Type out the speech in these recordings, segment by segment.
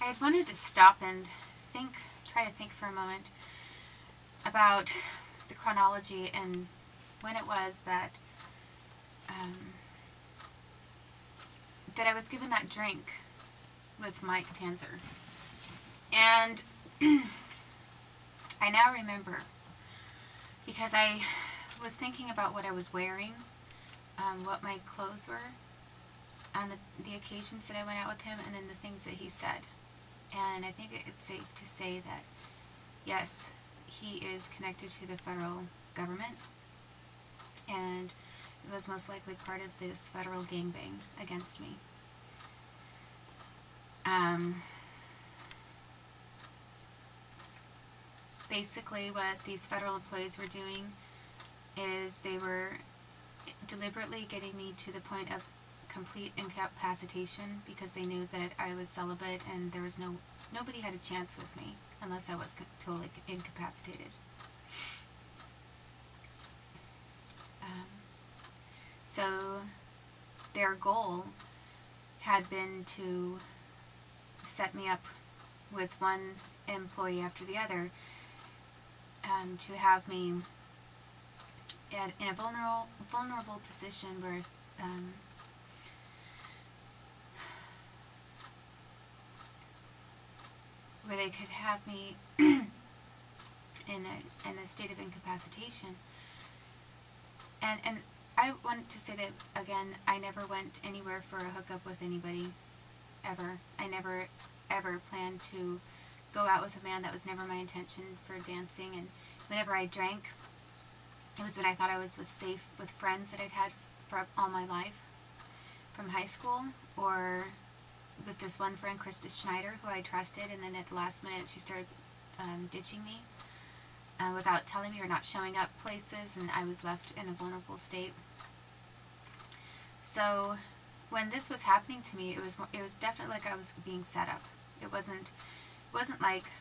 I had wanted to stop and try to think for a moment about the chronology and when it was that that I was given that drink with Mike Tanzer. And I now remember, because I was thinking about what I was wearing, what my clothes were on the occasions that I went out with him, and then the things that he said. And I think it's safe to say that, yes, he is connected to the federal government, and was most likely part of this federal gangbang against me. Basically, what these federal employees were doing is they were deliberately getting me to the point of complete incapacitation, because they knew that I was celibate and there was nobody had a chance with me unless I was totally incapacitated. So their goal had been to set me up with one employee after the other, to have me in a vulnerable position where they could have me in a state of incapacitation. And I want to say that, again, I never went anywhere for a hookup with anybody, ever. I never, ever planned to go out with a man. That was never my intention for dancing. And whenever I drank, it was when I thought I was safe with friends that I'd had for all my life, from high school, or with this one friend, Krista Schneider, who I trusted, and then at the last minute she started ditching me without telling me or not showing up places, and I was left in a vulnerable state. So when this was happening to me, it was definitely like I was being set up. It wasn't like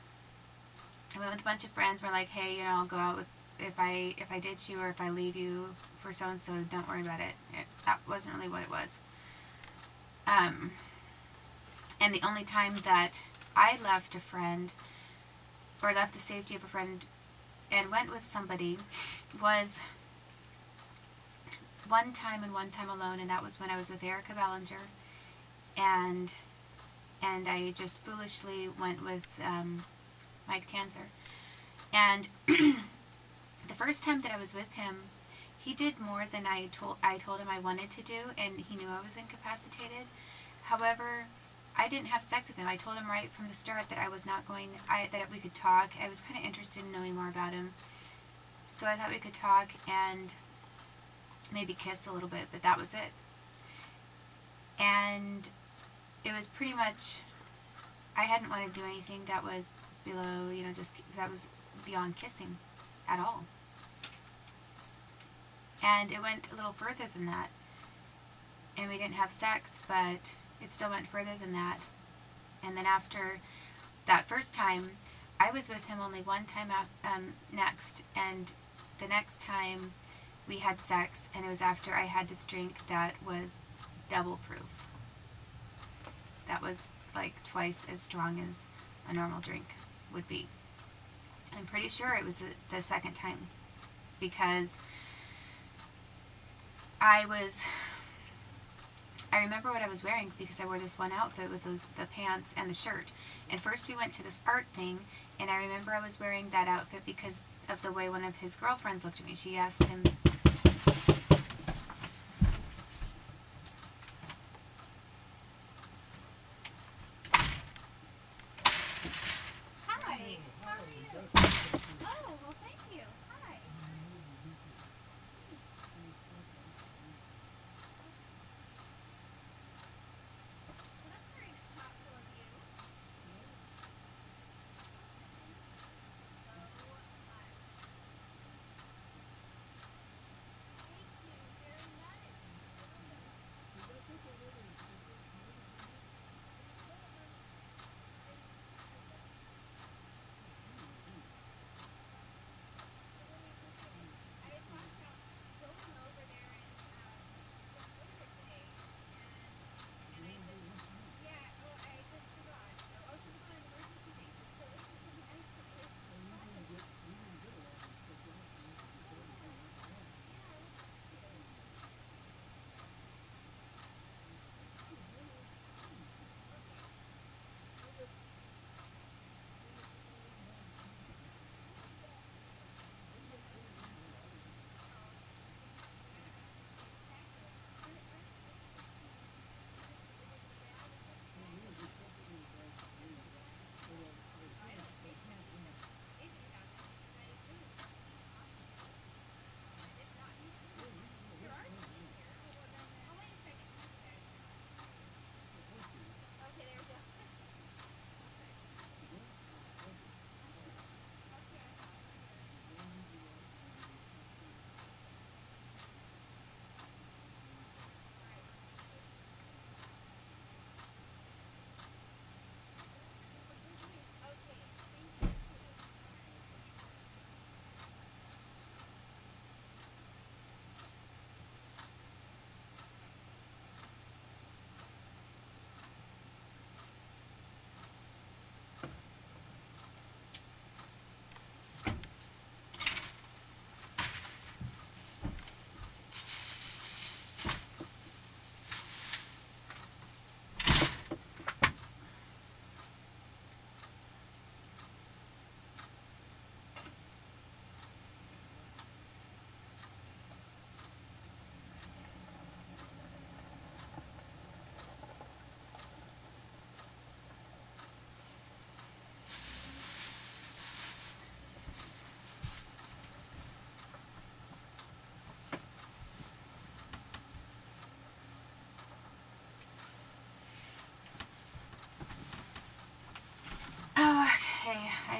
I went with a bunch of friends. We're like, hey, I'll go out with, if I ditch you or if I leave you for so and so, don't worry about it. That wasn't really what it was. And the only time that I left a friend, or left the safety of a friend and went with somebody, was one time and one time alone, and that was when I was with Erica Ballinger, and I just foolishly went with Mike Tanzer. And the first time that I was with him, he did more than I told him I wanted to do, and he knew I was incapacitated. However, I didn't have sex with him. I told him right from the start that I was not going, that we could talk. I was kind of interested in knowing more about him. So I thought we could talk and maybe kiss a little bit, but that was it. And it was pretty much, I hadn't wanted to do anything that was below, that was beyond kissing at all. And it went a little further than that. And we didn't have sex, but it still went further than that. And then after that first time, I was with him only one time next, and the next time we had sex, and it was after I had this drink that was double proof. That was like twice as strong as a normal drink would be. I'm pretty sure it was the second time, because I remember what I was wearing, because I wore this one outfit with the pants and the shirt. And first we went to this art thing, and I remember I was wearing that outfit because of the way one of his girlfriends looked at me. She asked him, "Hi, how are you?" "Oh, well, thank you. Hi."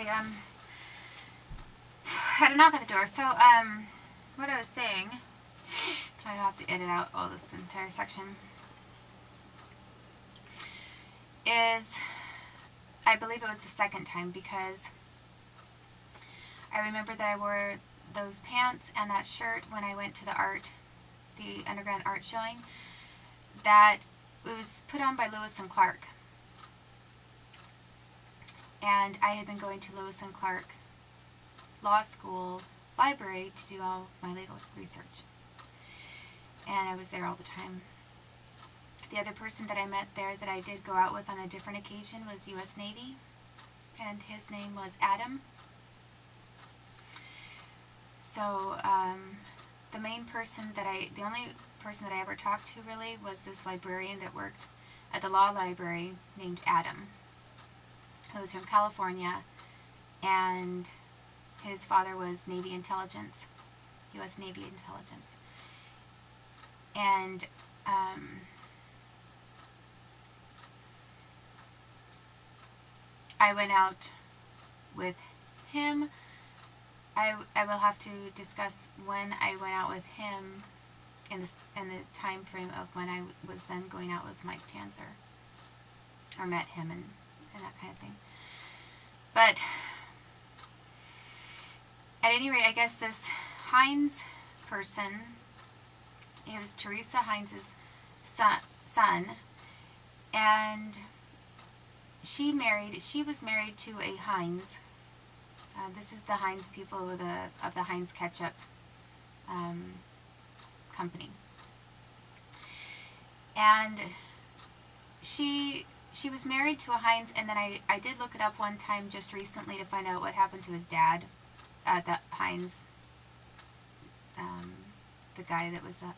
had a knock at the door. So, what I was saying, I have to edit out all this entire section, is I believe it was the second time, because I remember that I wore those pants and that shirt when I went to the underground art showing, that it was put on by Lewis and Clark. And I had been going to Lewis and Clark Law School library to do all of my legal research. And I was there all the time. The other person that I met there that I did go out with on a different occasion was U.S. Navy, and his name was Adam. So, the only person that I ever talked to really was this librarian that worked at the law library named Adam, who was from California, and his father was Navy intelligence, U.S. Navy intelligence. And, I went out with him. I will have to discuss when I went out with him in the time frame of when I was then going out with Mike Tanzer, or met him and that kind of thing. But at any rate, I guess this Hines person, it was Teresa Hines's son, and she was married to a Heinz. This is the Heinz people of the Heinz ketchup company. And she was married to a Heinz, and then I did look it up one time just recently to find out what happened to his dad, the Heinz, the guy that was the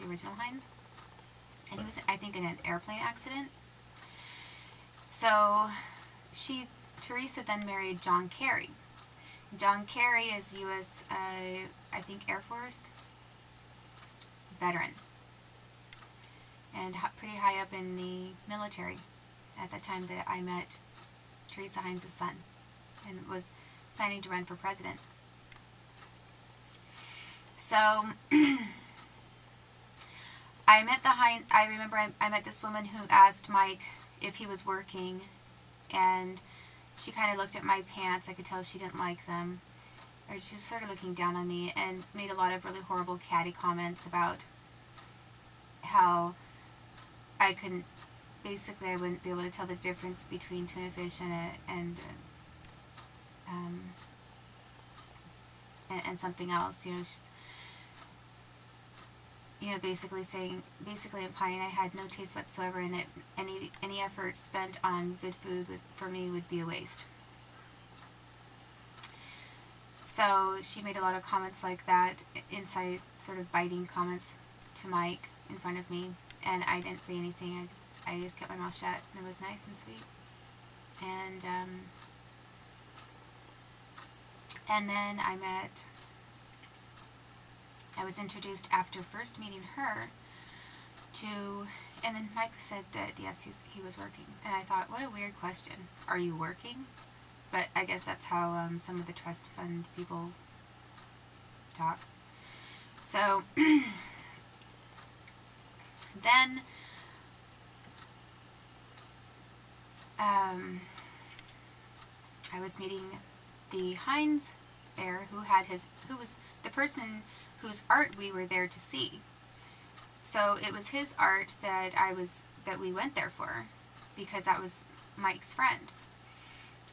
original Heinz. And he was, I think, in an airplane accident. So Teresa then married John Kerry. John Kerry is U.S., I think, Air Force veteran, and pretty high up in the military at the time that I met Teresa Heinz's son, and was planning to run for president. So I remember I met this woman who asked Mike if he was working, and she kind of looked at my pants. I could tell she didn't like them. Or she was sort of looking down on me, and made a lot of really horrible catty comments about how I wouldn't be able to tell the difference between tuna fish and something else. You know, she's, basically implying I had no taste whatsoever, and that any effort spent on good food for me would be a waste. So she made a lot of comments like that, inside sort of biting comments to Mike in front of me, and I didn't say anything. I just kept my mouth shut, and it was nice and sweet. And then I was introduced after first meeting her and then Mike said that yes, he was working, and I thought, what a weird question. Are you working? But I guess that's how some of the trust fund people talk. So then I was meeting the Heinz heir who was the person whose art we were there to see. So it was his art that we went there for, because that was Mike's friend.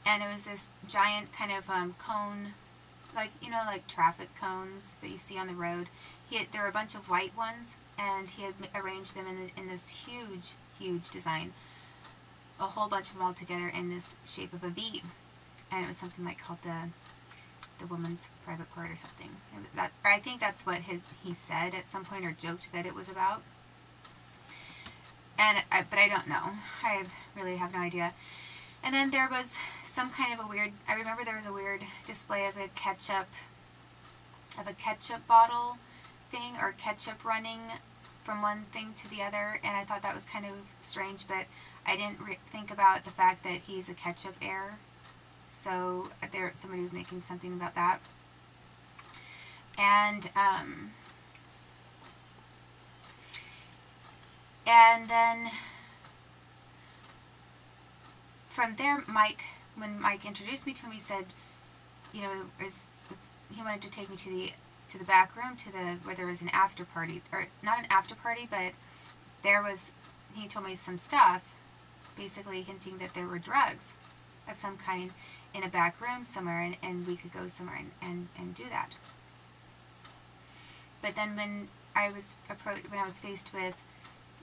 And it was this giant kind of cone, like traffic cones that you see on the road. There were a bunch of white ones, and he had arranged them in this huge design, a whole bunch of them all together in this shape of a V. And it was something like called the woman's private part or something. I think that's what he said at some point, or joked that it was about. But I don't know. I really have no idea. And then there was some kind of I remember there was a weird display of a ketchup bottle thing, or ketchup running from one thing to the other, and I thought that was kind of strange, but I didn't think about the fact that he's a ketchup heir. So somebody was making something about that. And then from there, when Mike introduced me to him, he said, you know, he wanted to take me to the back room, where there was an after party, or not an after party, but he told me some stuff, basically hinting that there were drugs of some kind in a back room somewhere, and we could go somewhere and do that. But then when I was faced with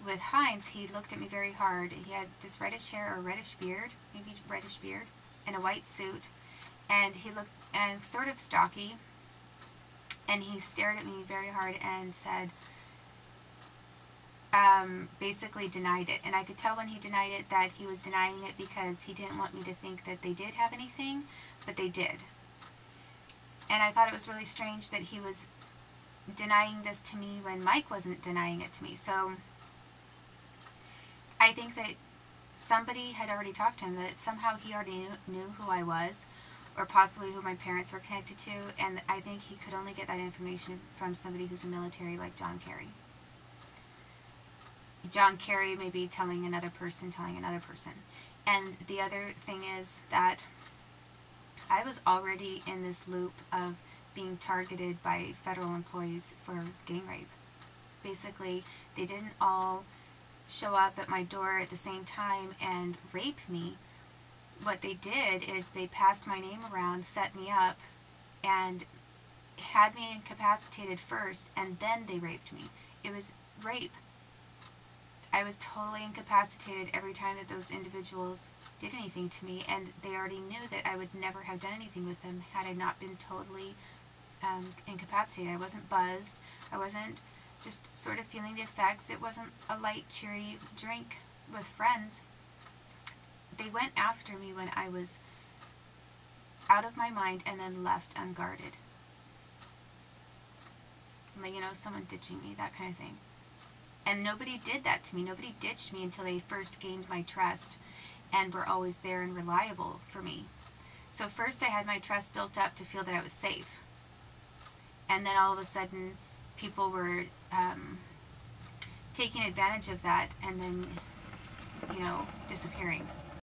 Hines, he looked at me very hard. He had this reddish hair or reddish beard, maybe reddish beard, and a white suit, and he looked sort of stocky, and he stared at me very hard and said, basically denied it. And I could tell when he denied it that he was denying it because he didn't want me to think that they did have anything, but they did. And I thought it was really strange that he was denying this to me when Mike wasn't denying it to me. So I think that somebody had already talked to him, that somehow he already knew who I was, or possibly who my parents were connected to, and I think he could only get that information from somebody who's in the military like John Kerry. John Kerry may be telling another person. And the other thing is that I was already in this loop of being targeted by federal employees for gang rape. Basically, they didn't all show up at my door at the same time and rape me. What they did is they passed my name around, set me up, and had me incapacitated first, and then they raped me. It was rape. I was totally incapacitated every time that those individuals did anything to me, and they already knew that I would never have done anything with them had I not been totally incapacitated. I wasn't buzzed. I wasn't just sort of feeling the effects. It wasn't a light, cheery drink with friends. They went after me when I was out of my mind and then left unguarded. Like, you know, someone ditching me, that kind of thing. And nobody did that to me. Nobody ditched me until they first gained my trust and were always there and reliable for me. So first I had my trust built up to feel that I was safe. And then all of a sudden people were taking advantage of that and then, you know, disappearing.